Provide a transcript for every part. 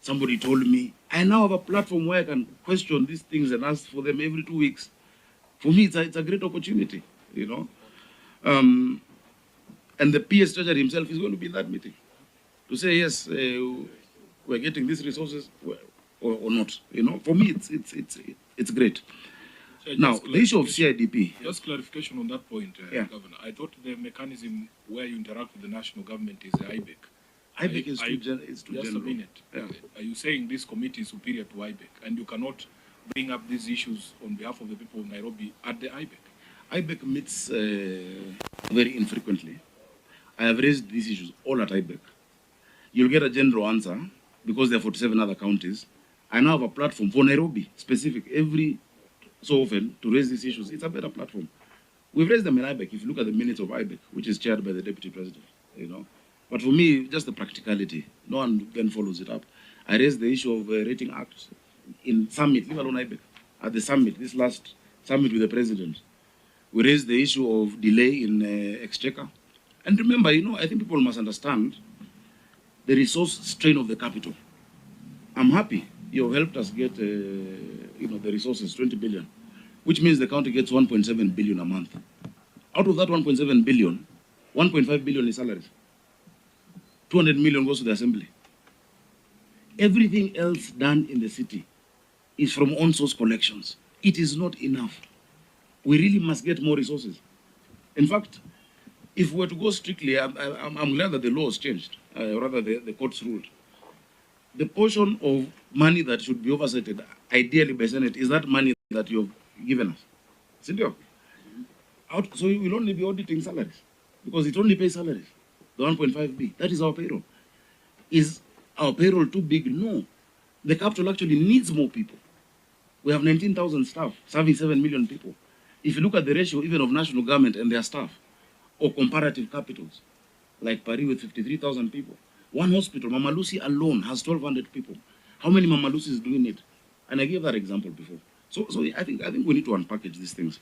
Somebody told me, I now have a platform where I can question these things and ask for them every 2 weeks. For me, it's a great opportunity, you know. And the PS Treasurer himself is going to be in that meeting to say, yes, we're getting these resources or not. You know, for me, it's great. So now, the issue of CIDP. Just clarification on that point, Governor. I thought the mechanism where you interact with the national government is the IBEC. IBEC is too general. Just a minute. Yeah. Are you saying this committee is superior to IBEC and you cannot bring up these issues on behalf of the people of Nairobi at the IBEC? IBEC meets very infrequently. I have raised these issues all at IBEC. You'll get a general answer because there are 47 other counties. I now have a platform for Nairobi specific every so often to raise these issues. It's a better platform. We've raised them in IBEC. If you look at the minutes of IBEC, which is chaired by the Deputy President, you know. But for me, just the practicality. No one then follows it up. I raised the issue of rating acts in summit, leave alone IBEC. At the summit, this last summit with the President, we raised the issue of delay in exchequer. And remember, you know, I think people must understand the resource strain of the capital. I'm happy you've helped us get, you know, the resources, 20 billion, which means the county gets 1.7 billion a month. Out of that 1.7 billion, 1.5 billion is salaries. 200 million goes to the assembly. Everything else done in the city is from on-source collections. It is not enough. We really must get more resources. In fact, if we were to go strictly, I'm glad that the law has changed, rather the courts ruled. The portion of money that should be oversighted, ideally by Senate, is that money that you've given us. So we will only be auditing salaries, because it only pays salaries. The 1.5B, that is our payroll. Is our payroll too big? No. The capital actually needs more people. We have 19,000 staff serving 7 million people. If you look at the ratio even of national government and their staff, or comparative capitals, like Paris with 53,000 people, one hospital, Mama Lucy alone, has 1,200 people. How many Mama Lucy's do we need? And I gave that example before. So I think we need to unpackage these things.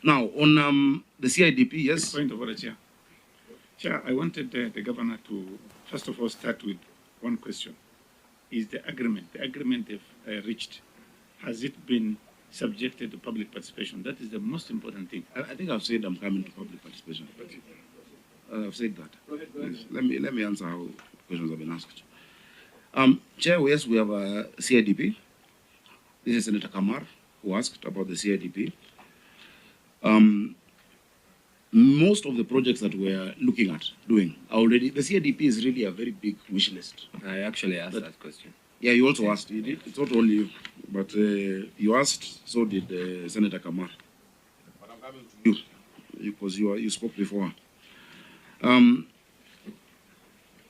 Now, on the CIDP, yes? Point of order, Chair. Chair, I wanted the Governor to, first of all, start with one question. Is the agreement they've reached, has it been subjected to public participation? That is the most important thing. I think I've said I'm coming to public participation. I've said that. Go ahead. Yes. Let me answer how questions have been asked. Chair, yes, we have a CIDP. This is Senator Kamar who asked about the CIDP. Most of the projects that we're looking at doing already, the CIDP is really a very big wish list. I actually asked that question. Yeah, you also asked. You did. It's not only you, but you asked. So did Senator Kamar. But I'm coming to you because you spoke before.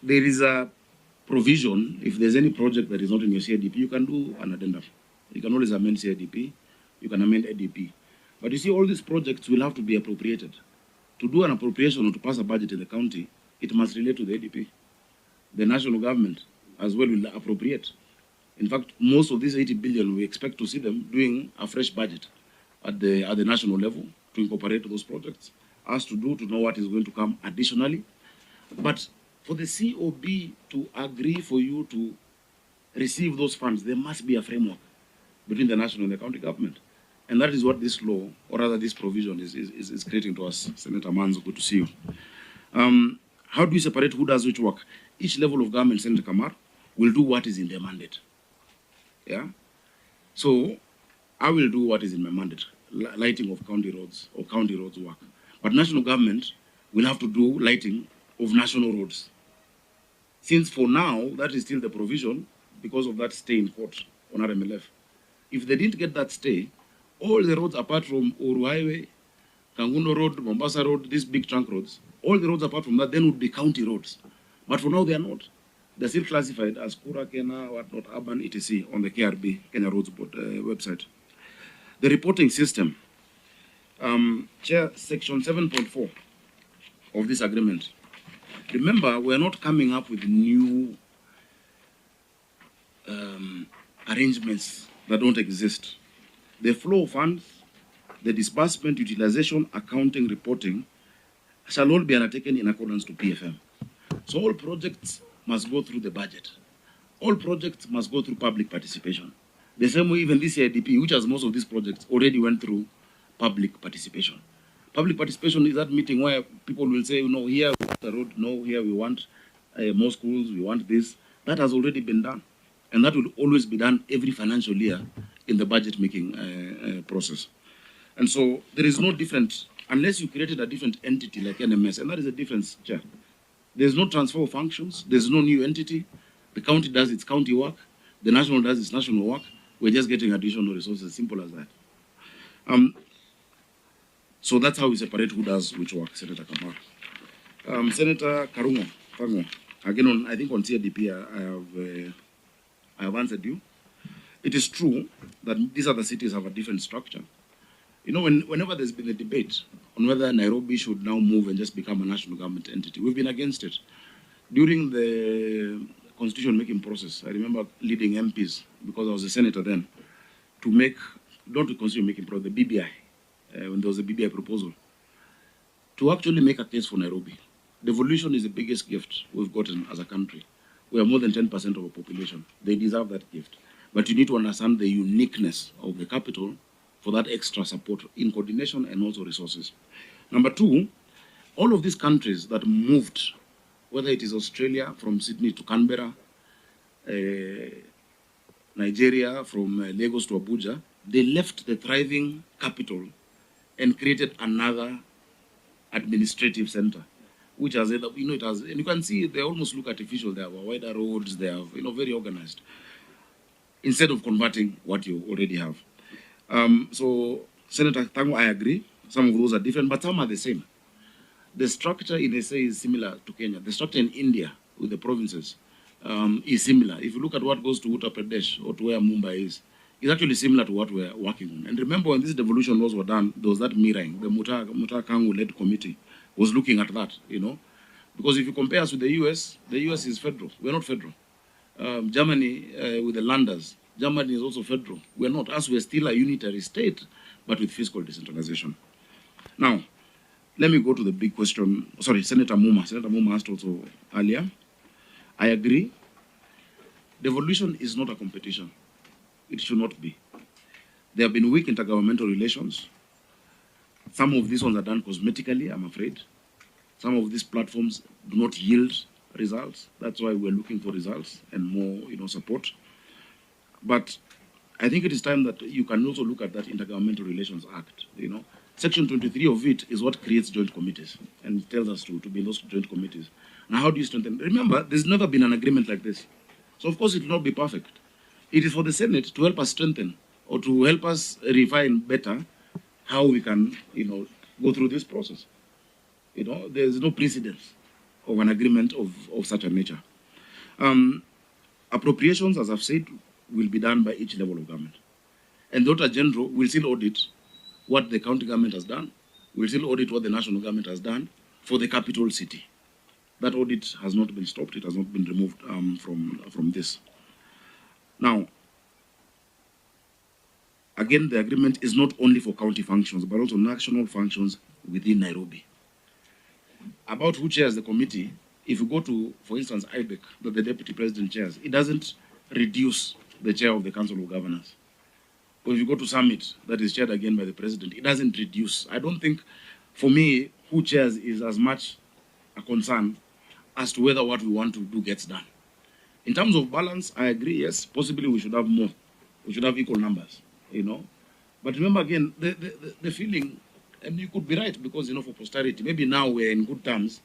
There is a provision. If there's any project that is not in your CIDP, you can do an addendum. You can always amend CIDP. You can amend ADP. But you see, all these projects will have to be appropriated. To do an appropriation or to pass a budget in the county, it must relate to the ADP. The national government as well will appropriate. In fact, most of these 80 billion, we expect to see them doing a fresh budget at the national level to incorporate those projects. As to know what is going to come additionally. But for the COB to agree for you to receive those funds, there must be a framework between the national and the county government. And that is what this law, or rather this provision, is creating to us. Senator Manzo, good to see you. How do we separate who does which work? Each level of government, Senator Kamar, will do what is in their mandate. Yeah? So, I will do what is in my mandate, lighting of county roads or county roads work. But national government will have to do lighting of national roads. Since for now, that is still the provision because of that stay in court on RMLF. If they didn't get that stay, all the roads apart from Uru Highway, Kangundo Road, Mombasa Road, these big trunk roads, all the roads apart from that then would be county roads. But for now they are not. They're still classified as Kura, Kena, whatnot, urban, etc. on the KRB, Kenya Roads Board website. The reporting system. Chair, section 7.4 of this agreement. Remember, we're not coming up with new arrangements that don't exist. The flow of funds, the disbursement, utilization, accounting, reporting shall all be undertaken in accordance to PFM. So all projects must go through the budget. all projects must go through public participation. The same way even this CIDP, which has most of these projects, already went through public participation. Public participation is that meeting where people will say, you know, here we want a road, no, here we want more schools, we want this. That has already been done. And that will always be done every financial year in the budget making process. And so there is no different, unless you created a different entity like NMS, and that is a difference, Chair. There's no transfer of functions, there's no new entity. The county does its county work, the national does its national work. We're just getting additional resources, simple as that. So that's how we separate who does which work, Senator Kamara. Senator Karungo, again, I think on CDP, I have answered you. It is true that these other cities have a different structure. You know, whenever there's been a debate on whether Nairobi should now move and just become a national government entity, we've been against it. During the constitution-making process, I remember leading MPs, because I was a senator then, to make, not the constitution-making process, the BBI, when there was a BBI proposal, to actually make a case for Nairobi. Devolution is the biggest gift we've gotten as a country. We are more than 10% of our population. They deserve that gift. But you need to understand the uniqueness of the capital for that extra support in coordination and also resources. Number two, all of these countries that moved, whether it is Australia from Sydney to Canberra, Nigeria from Lagos to Abuja, they left the thriving capital and created another administrative center, which has, you know, it has, and you can see they almost look artificial. They have wider roads, they have, you know, very organized, instead of converting what you already have. So, Senator Tango, I agree. Some of those are different, but some are the same. The structure in SA is similar to Kenya. The structure in India with the provinces is similar. If you look at what goes to Uttar Pradesh or to where Mumbai is, it's actually similar to what we're working on. And remember, when these devolution laws were done, there was that mirroring. The Mutar Kangu-led committee was looking at that, you know. Because if you compare us with the US is federal. We're not federal. Germany, with the Landers, Germany is also federal. We're not. Us, we're still a unitary state, but with fiscal decentralization. Now, let me go to the big question. Sorry, Senator Muma. Senator Muma asked also earlier. I agree. Devolution is not a competition. It should not be. There have been weak intergovernmental relations. Some of these ones are done cosmetically, I'm afraid. Some of these platforms do not yield results. That's why we're looking for results and more, you know, support. But I think it is time that you can also look at that Intergovernmental Relations Act, you know. Section 23 of it is what creates joint committees and tells us to be in those joint committees. Now, how do you strengthen? Remember, there's never been an agreement like this. So, of course, it will not be perfect. It is for the Senate to help us strengthen or to help us refine better how we can, you know, go through this process. You know, there's no precedence of an agreement of such a nature. Appropriations, as I've said, will be done by each level of government. And the Auditor General will still audit what the county government has done, will still audit what the national government has done for the capital city. That audit has not been stopped, it has not been removed from this. Now, again, the agreement is not only for county functions, but also national functions within Nairobi. About who chairs the committee, if you go to, for instance, IBEC, that the Deputy President chairs, it doesn't reduce the chair of the Council of Governors. Or if you go to Summit, that is chaired again by the President, it doesn't reduce. I don't think, for me, who chairs is as much a concern as to whether what we want to do gets done. In terms of balance, I agree, yes, possibly we should have more. We should have equal numbers, you know. But remember again, the feeling, and you could be right because, you know, for posterity, maybe now we're in good terms,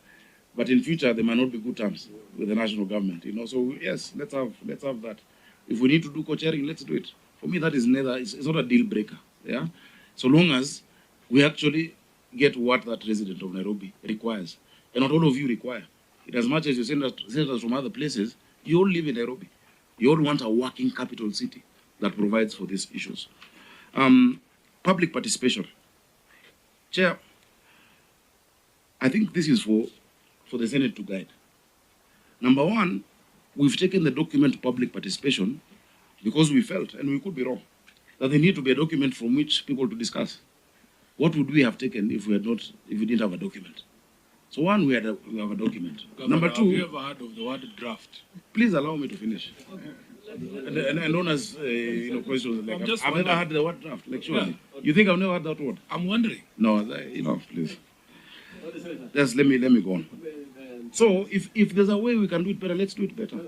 but in future there might not be good terms with the national government, you know. So yes, let's have that. If we need to do co-chairing, let's do it. For me, that is neither, it's not a deal breaker, yeah. So long as we actually get what that resident of Nairobi requires, and not all of you require. In as much as you send us from other places, you all live in Nairobi. You all want a working capital city that provides for these issues. Public participation. Chair, I think this is for the Senate to guide. Number one, we've taken the document public participation because we felt, and we could be wrong, that there need to be a document from which people to discuss. What would we have taken if we didn't have a document? So one, we have a document. Governor, Number have two, you ever heard of the word draft? please allow me to finish. And don't ask questions like, I'm just I've never wondering. heard the word draft. Like, surely. You think I've never heard that word? I'm wondering. No, please. Just let me go on. So if there's a way we can do it better, let's do it better.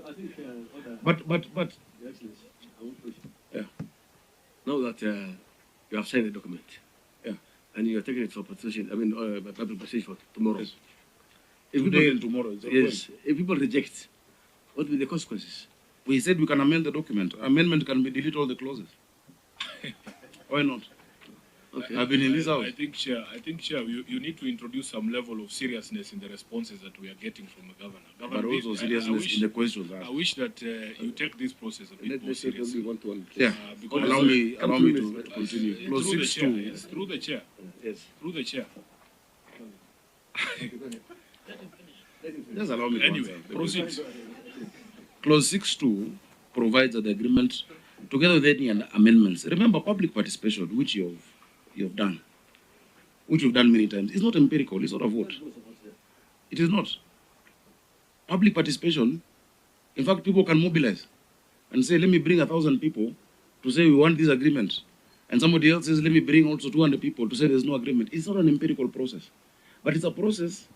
But yeah. Now that you have signed the document, Yeah. and you are taking it for petition, public petition for tomorrow. Yes. If Today people, and tomorrow. yes, if people reject, what will be the consequences? We said we can amend the document. Amendment can be delete all the clauses. Why not? Okay. I've been in this house. I think, Chair, you need to introduce some level of seriousness in the responses that we are getting from the governor. But Governor, also I seriousness wish, in the questions I asked. wish that you take this process a bit more Let's take seriously. only one to one. Yeah. Because Allow me Come to through this. continue. Clause Through the 6 chair, 2. yes, through the chair, Yes. through the chair. Just allow me to Anyway, answer. proceed. Clause 6.2 provides that the agreement, together with any amendments, remember public participation, which you've done, which you've done many times, is not empirical, it's not a vote. It is not. Public participation, in fact, people can mobilize and say, let me bring 1,000 people to say we want this agreement. And somebody else says, let me bring also 200 people to say there's no agreement. It's not an empirical process. But it's a process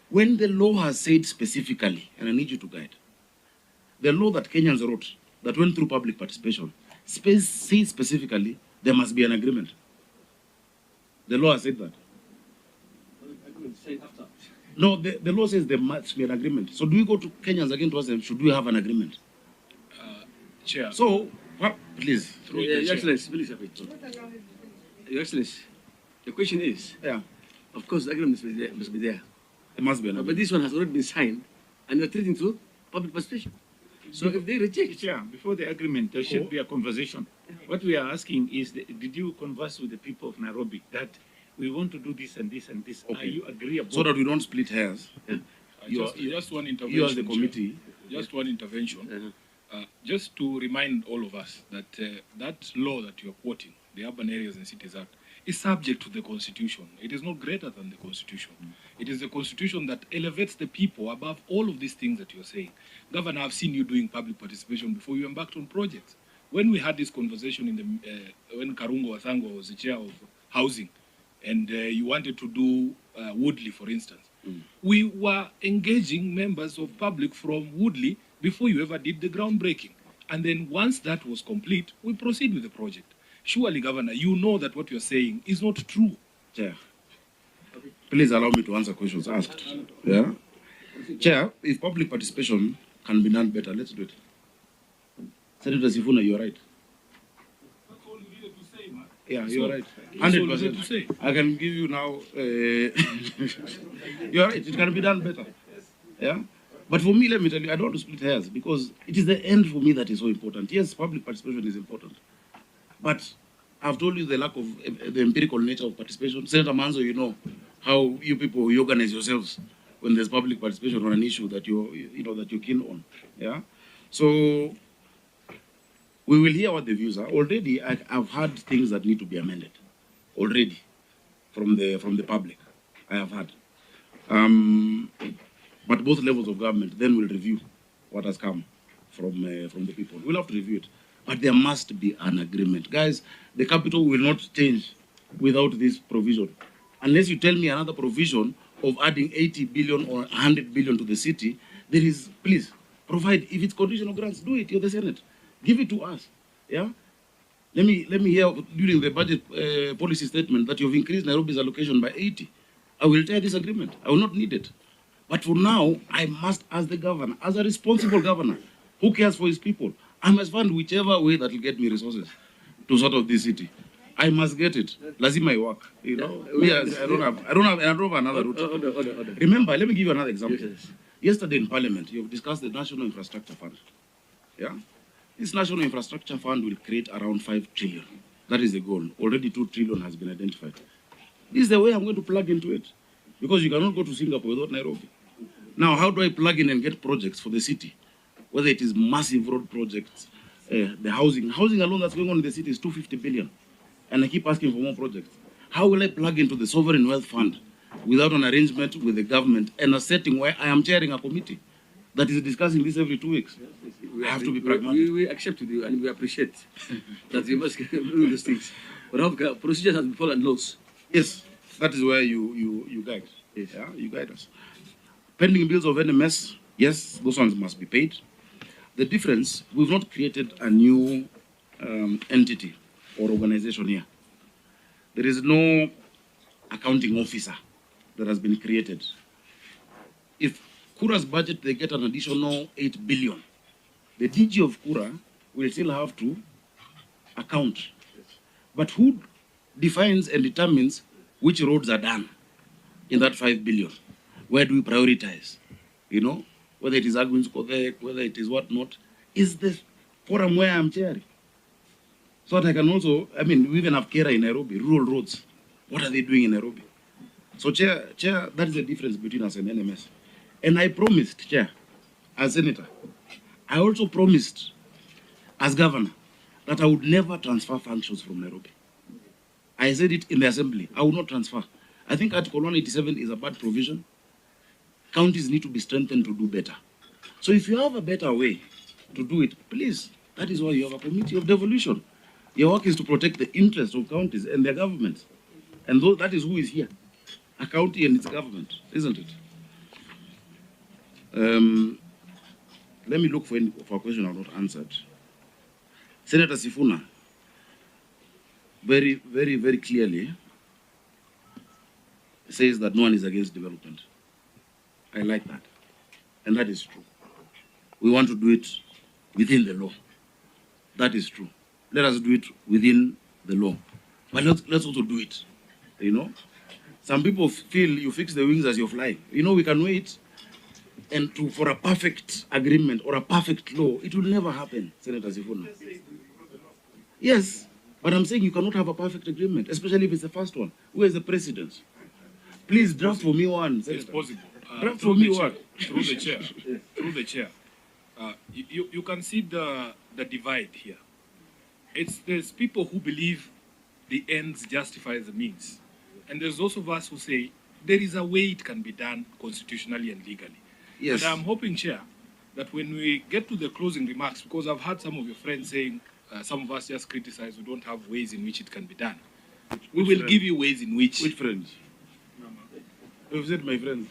when the law has said specifically, and I need you to guide, the law that Kenyans wrote, that went through public participation, says specifically there must be an agreement. The law has said that. No, the law says there must be an agreement. So do we go to Kenyans again to ask them, should we have an agreement? Chair, So, please. through the Your chair. Excellency, please have it. Your Excellency, the question is, Yeah, of course, the agreement must be there. there must be an But agreement. this one has already been signed, and you are treating to public participation. So if they reject, Yeah, before the agreement, there should be a conversation. What we are asking is, did you converse with the people of Nairobi that we want to do this and this and this? Are Okay. you agreeable? So that we don't split hairs, Just one intervention. you as the Chair. committee, Just one intervention. Just to remind all of us that that law that you are quoting, the Urban Areas and Cities Act, is subject to the Constitution. It is not greater than the Constitution. It is the Constitution that elevates the people above all of these things that you're saying. Governor, I've seen you doing public participation before you embarked on projects. When we had this conversation when Karungo Wathangwa was the chair of housing, and you wanted to do Woodley, for instance, we were engaging members of public from Woodley before you ever did the groundbreaking. And then once that was complete, we proceed with the project. Surely, Governor, you know that what you're saying is not true. Chair, please allow me to answer questions asked. Yeah? Chair, if public participation can be done better, let's do it. Senator Sifunain, you're right. That's all you needed to say, man. Yeah, you're right. That's all you needed to 100%. say. I can give you now. You're right. It can be done better. Yeah. But for me, let me tell you, I don't want to split hairs because it is the end for me that is so important. Yes, public participation is important, but I've told you the lack of the empirical nature of participation. Senator Manzo, you know how you people you organize yourselves when there's public participation on an issue that that you're keen on. Yeah. So we will hear what the views are. Already, I've heard things that need to be amended. Already, from the public, I have heard. But both levels of government then will review what has come from the people. We'll have to review it. But there must be an agreement. Guys, the capital will not change without this provision. Unless you tell me another provision of adding 80 billion or 100 billion to the city, there is, please, provide. If it's conditional grants, do it. You're the Senate. Give it to us. Yeah? Let me hear during the budget policy statement that you've increased Nairobi's allocation by 80. I will tear this agreement. I will not need it. But for now, I must ask the governor, as a responsible governor who cares for his people, I must find whichever way that will get me resources to sort of this city. I must get it. Lazima work. You know, yes, I don't have another route. Order. Remember, let me give you another example. Yes. Yesterday in Parliament, you've discussed the National Infrastructure Fund. Yeah? This National Infrastructure Fund will create around 5 trillion. That is the goal. Already 2 trillion has been identified. This is the way I'm going to plug into it. Because you cannot go to Singapore without Nairobi. Now, how do I plug in and get projects for the city? Whether it is massive road projects, the housing. Housing alone that's going on in the city is 250 billion. And I keep asking for more projects. How will I plug into the Sovereign Wealth Fund without an arrangement with the government and a setting where I am chairing a committee that is discussing this every 2 weeks. I have to be pragmatic. We accept with you and we appreciate that you must do these things. But how procedures have been followed laws. Yes, that is where you guide. Yes. Yeah, you guide us. Pending bills of NMS, yes, those ones must be paid. The difference, we've not created a new entity or organization here. There is no accounting officer that has been created. If Kura's budget, they get an additional 8 billion. The DG of Kura will still have to account. But who defines and determines which roads are done in that 5 billion? Where do we prioritize? You know, whether it is Agwins Kodek, whether it is whatnot, is the forum where I'm chairing. So that I can also, I mean, we even have Kera in Nairobi, rural roads. What are they doing in Nairobi? So, Chair, that is the difference between us and NMS. And I promised, Chair, as Senator, I also promised, as Governor, that I would never transfer functions from Nairobi. I said it in the Assembly. I will not transfer. I think Article 187 is a bad provision. Counties need to be strengthened to do better. So if you have a better way to do it, please, that is why you have a committee of devolution. Your work is to protect the interests of counties and their governments. And that is who is here. A county and its government, isn't it? Let me look for a question I've not answered. Senator Sifunain, very, very, very clearly says that no one is against development. I like that. And that is true. We want to do it within the law. That is true. Let us do it within the law. But let's also do it. You know? Some people feel you fix the wings as you fly. You know, we can wait and for a perfect agreement or a perfect law. It will never happen, Senator Sifunain. Yes, but I'm saying you cannot have a perfect agreement, especially if it's the first one. Who is the president? Please draft for me one, Senator. It's possible. Draft for me one. Through the chair. Through the chair. You can see the divide here. There's people who believe the ends justify the means. And there's also of us who say there is a way it can be done constitutionally and legally. Yes. But I'm hoping, Chair, that when we get to the closing remarks, because I've heard some of your friends saying, some of us just criticize we don't have ways in which it can be done. We will give you ways in which... Which friends? You've said my friends.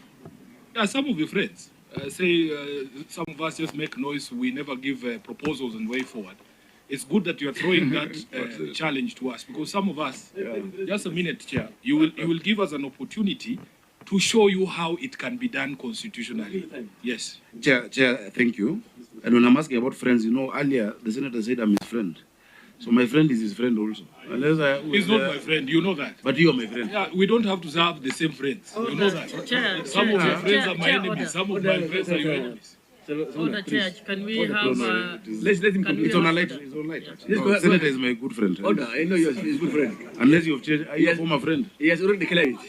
Yeah, some of your friends say some of us just make noise, we never give proposals and way forward. It's good that you're throwing that challenge to us, because some of us, just a minute, Chair, you will give us an opportunity to show you how it can be done constitutionally. Yes. Chair, thank you. And when I'm asking about friends, you know, earlier the senator said I'm his friend. So my friend is his friend also. He's not my friend, you know that. But you are my friend. Yeah, we don't have to have the same friends. You know that. Some of your friends are my enemies, some of my friends are your enemies. Order, Chair, can we have... Let him complete. It's on a light. It's on light. No, Senator is my good friend. Order, I know you're his good friend. Unless you have changed, are you a former friend? He has already declared it.